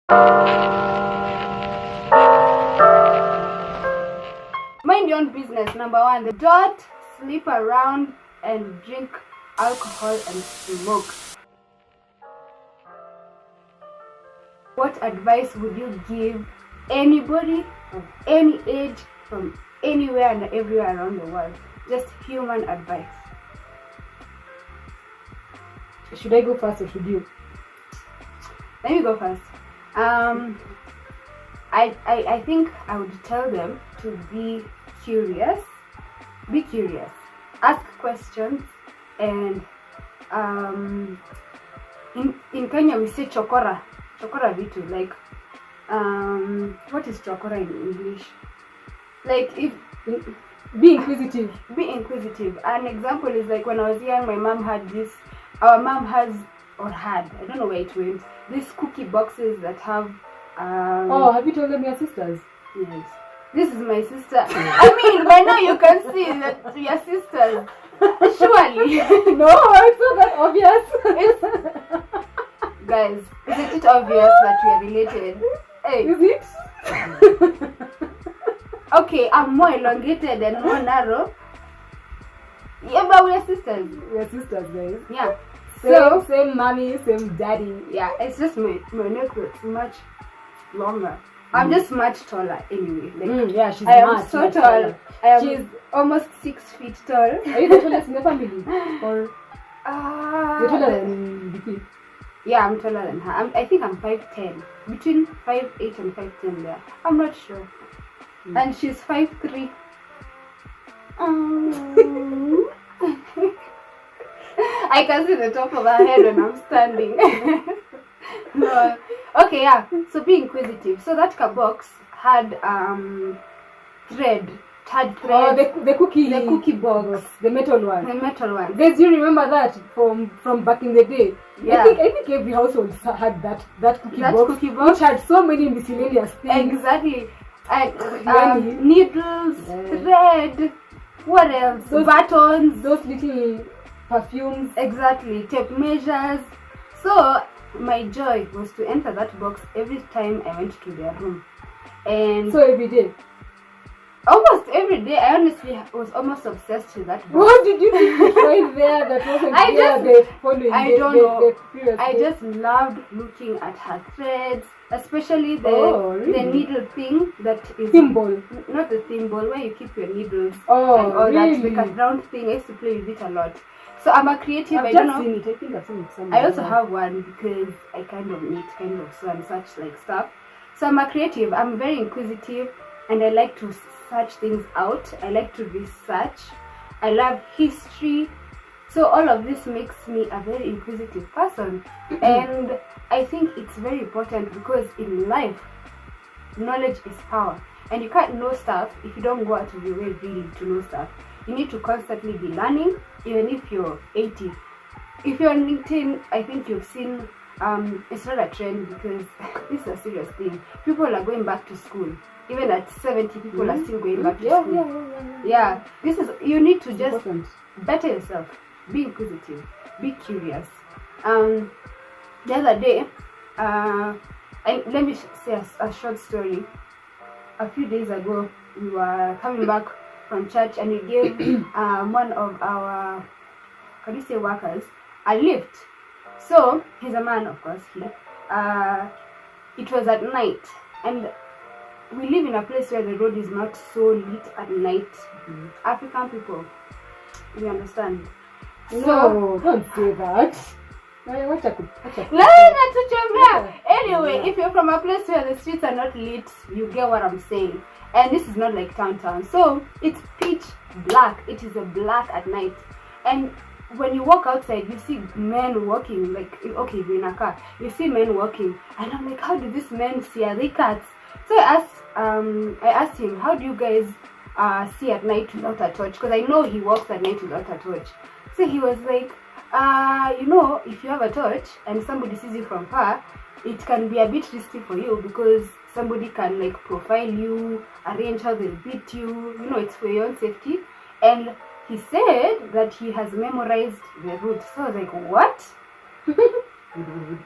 Mind your own business. Number 1, don't sleep around and drink alcohol and smoke. What advice would you give anybody of any age from anywhere and everywhere around the world? Just human advice. Should I go first or should you? Let me go first. I think I would tell them to be curious. Be curious. Ask questions, and in Kenya we say chokora vitu, like what is chokora in English? Like if Be inquisitive. Be inquisitive. An example is like when I was young, my mom had this. Our mom has or had, I don't know where it went, these cookie boxes that have. Oh, have you told them your sisters? Yes. This is my sister. I mean, by now you can see that we are sisters. Surely. No, it's not that obvious. Guys, isn't it obvious that we are related? Hey. Is it? Okay, I'm more elongated and more narrow. Yeah, but we are sisters. We are sisters, guys. Yeah. Same mommy, same daddy. Yeah, it's just my neck that's much longer. I'm just much taller anyway. Like, yeah, she's I am much, so much tall. taller. She's almost 6 feet tall. Are you the tallest in the family? Or you're taller than Vicky? Yeah, I'm taller than her. I think I'm 5'10". Between 5'8" and 5'10" there. I'm not sure. And she's 5'3". I can see the top of her head when I'm standing. No. Okay, yeah. So be inquisitive. So that box had thread. Oh, the cookie box. The metal one. The metal one. Guys, you remember that from back in the day? Yeah. I think every household had that cookie box, which had so many miscellaneous things. Exactly. And needles, thread, what else? Buttons, those little perfumes. Exactly. Tape measures. So my joy was to enter that box every time I went to their room. And so every day? Almost every day. I honestly was almost obsessed with that box. What did you find there that wasn't there the following I day, don't know. I day? just loved looking at her threads, especially the needle thing that is thimble. Not the thimble where you keep your needles. Oh, and all really? that. Like a round thing. I used to play with it a lot. So I'm a creative. I've I don't know. seen it. I think I've seen it somewhere. I also have one because I kind of knit, kind of sew and such like stuff. So I'm a creative. I'm very inquisitive, and I like to search things out. I like to research. I love history. So all of this makes me a very inquisitive person. And I think it's very important because in life, knowledge is power. And you can't know stuff if you don't go out of your way really to know stuff. You need to constantly be learning, even if you're 80. If you're on LinkedIn, I think you've seen, it's not a trend because this is a serious thing. People are going back to school. Even at 70, people are still going back to school. Yeah. This is, you need to just better yourself. Be inquisitive. Be curious. The other day, let me say a short story. A few days ago, we were coming back from church and we gave one of our, workers a lift. So he's a man, of course. It was at night, and we live in a place where the road is not so lit at night. African people, we understand. No, don't say that. Anyway, if you're from a place where the streets are not lit, you get what I'm saying. And this is not like town. So it's pitch black. It is a black at night. And when you walk outside, you see men walking. Like, okay, you're in a car, you see men walking. And I'm like, how do these men see? Are they cats? So I asked him, how do you guys see at night without a torch? Because I know he walks at night without a torch. So he was like, if you have a torch and somebody sees you from far, it can be a bit risky for you because somebody can like profile you, arrange how they'll beat you. It's for your own safety. And he said that he has memorized the route. So I was like, what?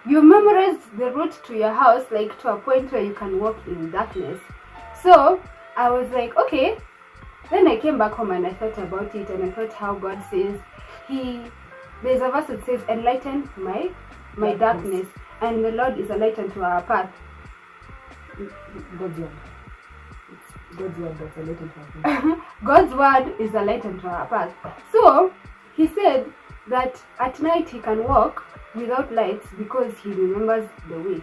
You memorized the route to your house, like to a point where you can walk in darkness. So I was like, okay. Then I came back home and I thought about it, and I thought how God says there's a verse that says, enlighten my darkness, and the Lord is a light unto our path. God's word. God's word that's a light unto our path. God's word is a light unto our path. So he said that at night he can walk without lights because he remembers the way.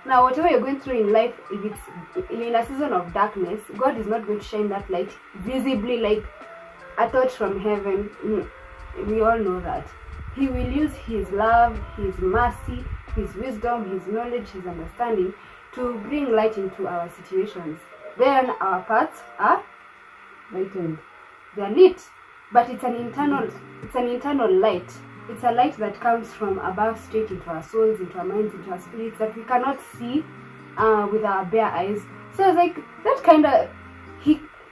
Now, whatever you're going through in life, if it's in a season of darkness, God is not going to shine that light visibly like a torch from heaven. We all know that. He will use his love, his mercy, his wisdom, his knowledge, his understanding to bring light into our situations. Then our paths are lightened. They are lit, but it's an internal light. It's a light that comes from above straight into our souls, into our minds, into our spirits that we cannot see with our bare eyes. So it's like that kind of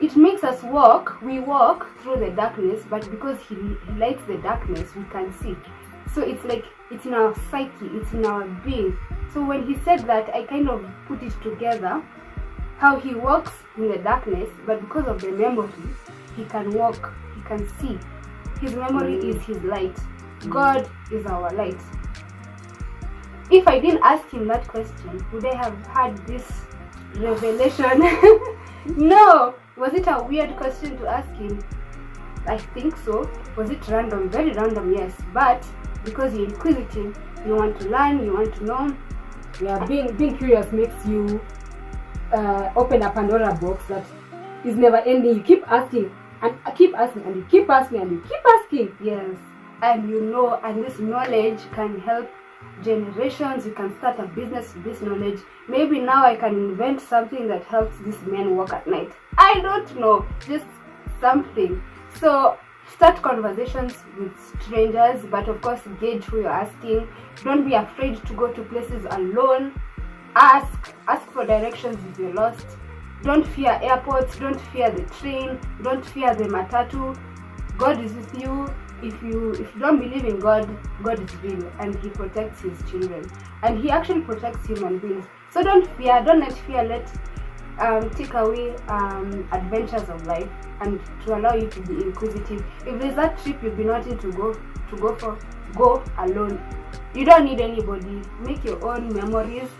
it makes us walk. We walk through the darkness, but because he lights the darkness, we can see. So it's like it's in our psyche, it's in our being. So when he said that, I kind of put it together, how he walks in the darkness, but because of the memory, he can walk, he can see. His memory is his light. God is our light. If I didn't ask him that question, would I have had this revelation? No. Was it a weird question to ask him? I think so. Was it random? Very random, yes. But because you're inquisitive, you want to learn, you want to know. Yeah, being curious makes you open a Pandora box that is never ending. You keep asking and keep asking and you keep asking and you keep asking. Yes. And and this knowledge can help generations. You can start a business with this knowledge. Maybe now I can invent something that helps these men walk at night. I don't know, just something. So start conversations with strangers, but of course gauge who you're asking. Don't be afraid to go to places alone. Ask for directions if you're lost. Don't fear airports, don't fear the train, don't fear the matatu. God is with you. If you don't believe in God, God is real and he protects his children. And he actually protects human beings. So don't fear, don't let fear take away adventures of life and to allow you to be inquisitive. If there's that trip you've been wanting to go for, go alone. You don't need anybody. Make your own memories.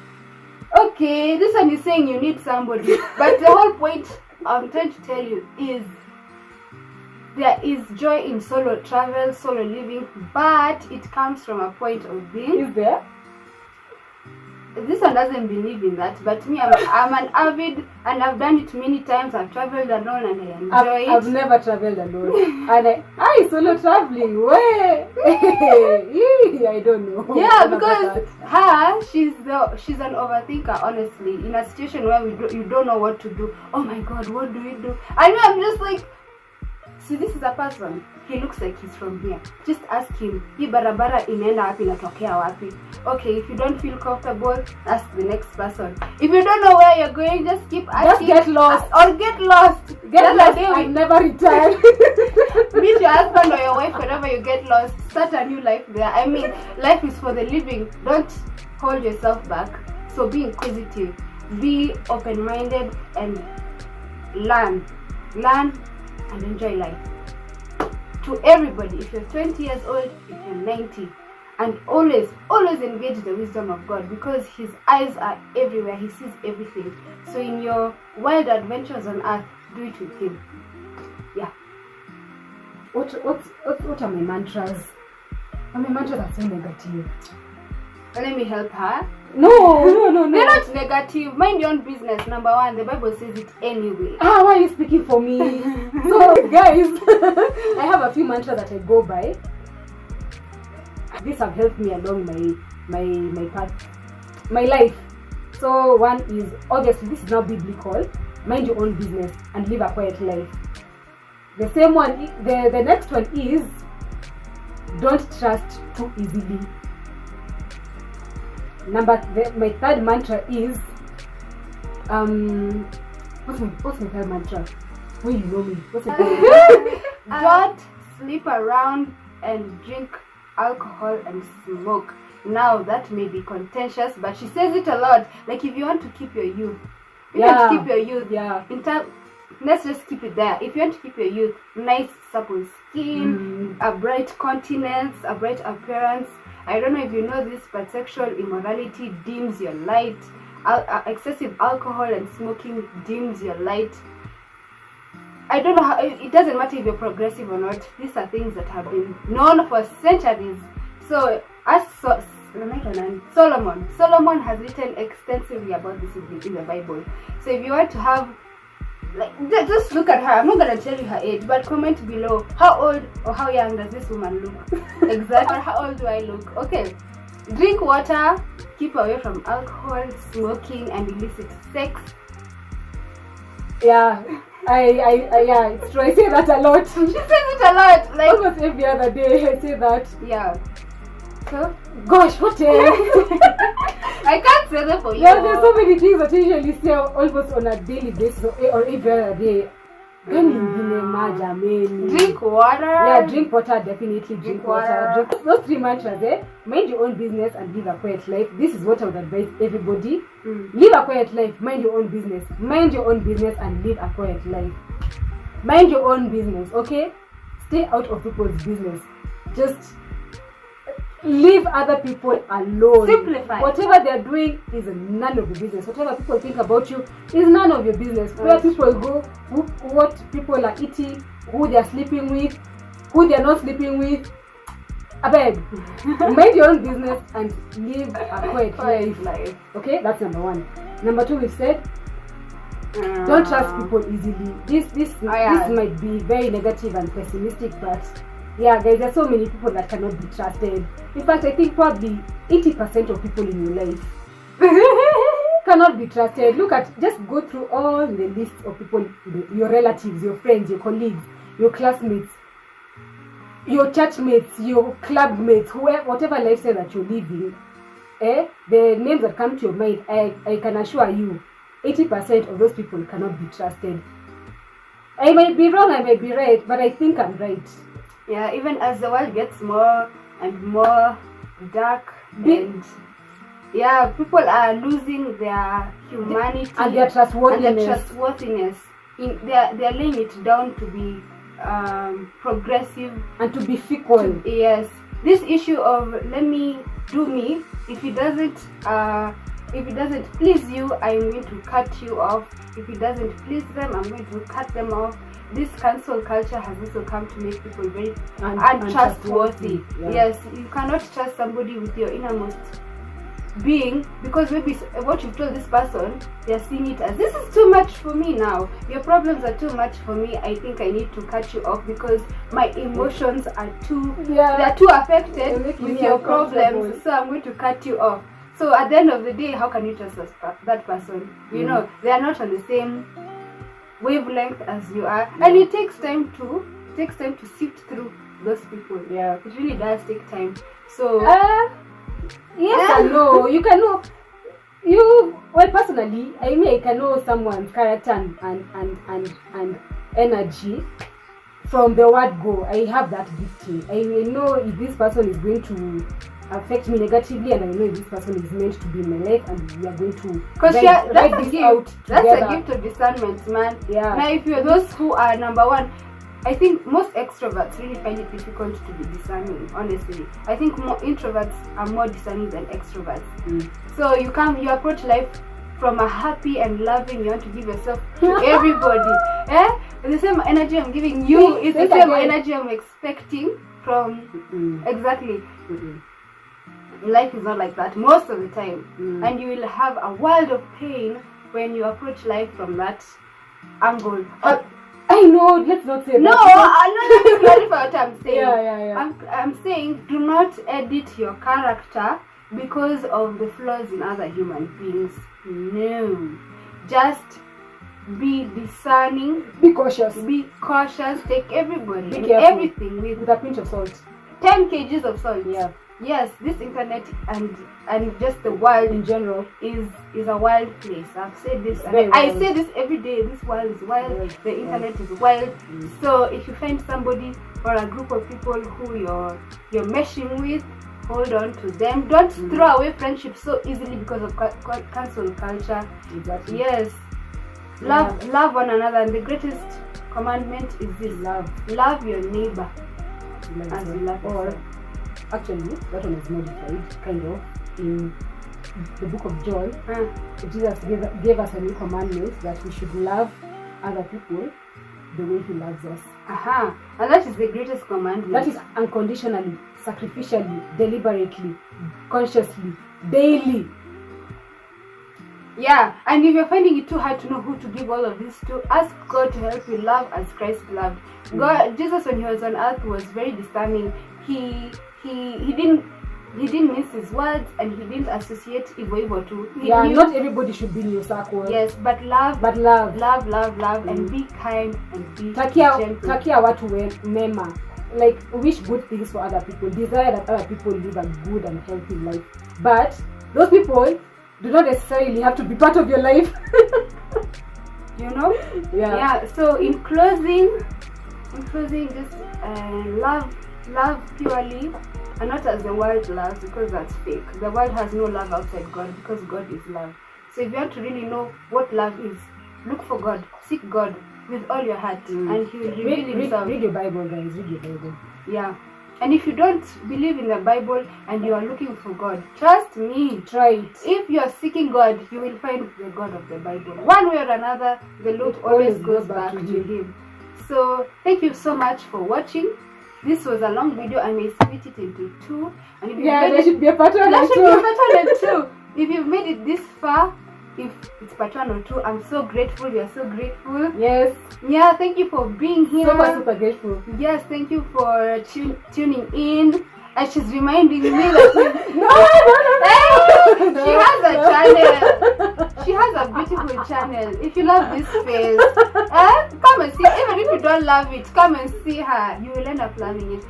Okay, this one is saying you need somebody. But the whole point I'm trying to tell you is there is joy in solo travel, solo living, but it comes from a point of being. Is there? This one doesn't believe in that, but me, I'm an avid, and I've done it many times. I've traveled alone and I enjoy it. I've never traveled alone. And I solo traveling. Way. I don't know. Yeah, because she's an overthinker. Honestly, in a situation where you don't know what to do. Oh my God, what do we do? I know. I'm just like. See, this is a person. He looks like he's from here. Just ask him, hii barabara inaenda wapi, inatokea wapi? Okay, if you don't feel comfortable, ask the next person. If you don't know where you're going, just keep asking. Just get lost. Or get lost. Get lost and never return. Meet your husband or your wife whenever you get lost. Start a new life there. I mean, life is for the living. Don't hold yourself back. So be inquisitive. Be open-minded and learn. Learn and enjoy life. To everybody, if you're 20 years old, if you're 90, and always engage the wisdom of God, because his eyes are everywhere. He sees everything. So in your wild adventures on earth, do it with him. Yeah. What are my mantras? My mantras are so negative. Let me help her. No. They're not negative. Mind your own business. Number one, the Bible says it anyway. Why are you speaking for me? So, guys, I have a few mantras that I go by. These have helped me along my path, my life. So one is, obviously, this is not biblical. Mind your own business and live a quiet life. The same one, the next one is, don't trust too easily. My third mantra is what's my third mantra? Well, you know me. What's my third? Don't sleep around and drink alcohol and smoke. Now that may be contentious, but she says it a lot. Like, if you want to keep your youth, in time, let's just keep it there. If you want to keep your youth, nice supple skin, a bright countenance, a bright appearance. I don't know if you know this, but sexual immorality dims your light. Excessive alcohol and smoking dims your light. I don't know how, it doesn't matter if you're progressive or not. These are things that have been known for centuries. So, Solomon has written extensively about this in the Bible. So if you want to have, like, just look at her. I'm not going to tell you her age, but comment below how old or how young does this woman look. Exactly. Or how old do I look? Okay. Drink water, keep away from alcohol, smoking, and illicit sex. Yeah, yeah, it's true. I say that a lot. She says it a lot. Like, almost every other day I say that. Yeah. So, gosh, what else? I can't say that for you. Yeah, there's so many things that I usually say almost on a daily basis or every other day. Drink water. Yeah, drink water, definitely drink water. Drink those 3 mantras, mind your own business and live a quiet life. This is what I would advise everybody. Live a quiet life, mind your own business. Mind your own business and live a quiet life. Mind your own business, okay? Stay out of people's business. Just leave other people alone. Simplify. Whatever they're doing is none of your business. Whatever people think about you is none of your business. Where people go, what people are eating, who they're sleeping with, who they're not sleeping with. I beg. Mind your own business and live a quiet life. Okay, that's number 1. Number 2, we've said don't trust people easily. This might be very negative and pessimistic, but yeah, guys, there are so many people that cannot be trusted. In fact, I think probably 80% of people in your life cannot be trusted. Look at, just go through all the list of people, your relatives, your friends, your colleagues, your classmates, your churchmates, your clubmates, whatever lifestyle that you're living. The names that come to your mind, I can assure you, 80% of those people cannot be trusted. I might be wrong, I might be right, but I think I'm right. Yeah, even as the world gets more and more dark, and people are losing their humanity and their trustworthiness. They're laying it down to be progressive and to be fickle. Yes, this issue of let me do me. If it doesn't please you, I'm going to cut you off. If it doesn't please them, I'm going to cut them off. This cancel culture has also come to make people very untrustworthy. Yeah. Yes, you cannot trust somebody with your innermost being, because maybe what you've told this person, they're seeing it as, this is too much for me now. Your problems are too much for me. I think I need to cut you off because my emotions are they're too affected with your problems. So I'm going to cut you off. So at the end of the day, how can you trust that person? You know, they are not on the same wavelength as you are, and it takes time to sift through those people. Yeah, it really does take time. So yes and no. You can know personally, I mean, I can know someone's character and energy from the word go. I have that gifting. I know if this person is going to affect me negatively, and I know if this person is meant to be in my life, and we are going to write this out together. That's a gift of discernment, man. Yeah. Now, if you're those who are number 1, I think most extroverts really find it difficult to be discerning. Honestly, I think more introverts are more discerning than extroverts. So you approach life from a happy and loving. You want to give yourself to everybody. The same energy I'm giving you is the same energy I'm expecting from exactly. Life is not like that most of the time, and you will have a world of pain when you approach life from that angle. I know, let's not say no, that. Let me clarify what I'm saying. Yeah. I'm saying, do not edit your character because of the flaws in other human beings. No, just be discerning, be cautious, take everybody and everything with a pinch of salt. 10 kgs of salt. Yeah. Yes, this internet and just the world in general is a wild place. I've said this, and I say this every day. This world is wild. The internet is wild. So if you find somebody or a group of people who you're meshing with, hold on to them. Don't throw away friendships so easily because of cancel culture. Exactly. Yes. Love one another, and the greatest commandment is this: love your neighbor as you love yourself. Actually, that one is modified, kind of, in the book of John. Jesus gave us a new commandment that we should love other people the way he loves us. And that is the greatest commandment. That is unconditionally, sacrificially, deliberately, consciously, daily. Yeah, and if you're finding it too hard to know who to give all of this to, ask God to help you love as Christ loved. Jesus, when he was on earth, was very discerning. He didn't miss his words, and he didn't associate evil to. Not everybody should be in your circle. Yes, but love, and be kind and be gentle. Takia watu mema. Like, wish good things for other people. Desire that other people live a good and healthy life. But those people do not necessarily have to be part of your life. You know? Yeah. So in closing, just love purely, and not as the world loves, because that's fake. The world has no love outside God, because God is love. So if you want to really know what love is, look for God, seek God with all your heart, and he will reveal himself. Read your Bible, guys. Read your Bible. Yeah. And if you don't believe in the Bible and you are looking for God, trust me, try it. If you are seeking God, you will find the God of the Bible. One way or another, the loop always goes back to him. So thank you so much for watching. This was a long video. I may split it into two. And if there should be a pattern. If you've made it this far, if it's part 1 or 2, I'm so grateful. We are so grateful. Yes. Yeah, thank you for being here. Super grateful. Yes, thank you for tuning in. And she's reminding me that she has a channel. She has a beautiful channel. If you love this face, come and see. Even if you don't love it, come and see her. You will end up loving it.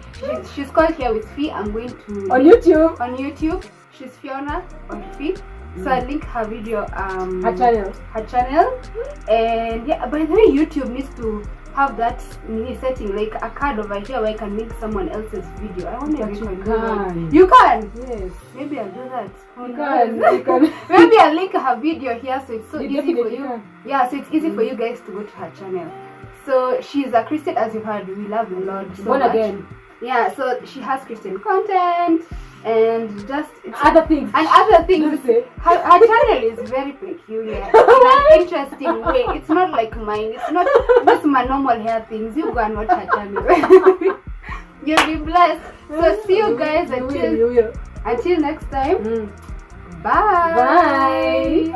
She's called Here with Fee. I'm going to on YouTube. On YouTube, she's Fiona on Fee. So I'll link her video, her channel. And yeah, by the way, YouTube needs to have that setting, like a card over here where I can link someone else's video. I wonder if you can. You can? Yes. Maybe I'll do that. You can. Maybe I'll link her video here, so it's so easy for you. Can. Yeah, so it's easy for you guys to go to her channel. So she's a Christian, as you heard. We love the Lord so Born much. Again. Yeah, so she has Christian content and just other things. Her channel is very peculiar in an interesting way. It's not like mine. It's not just my normal hair things. You go and watch her channel. You'll be blessed. So see you guys until next time. Bye.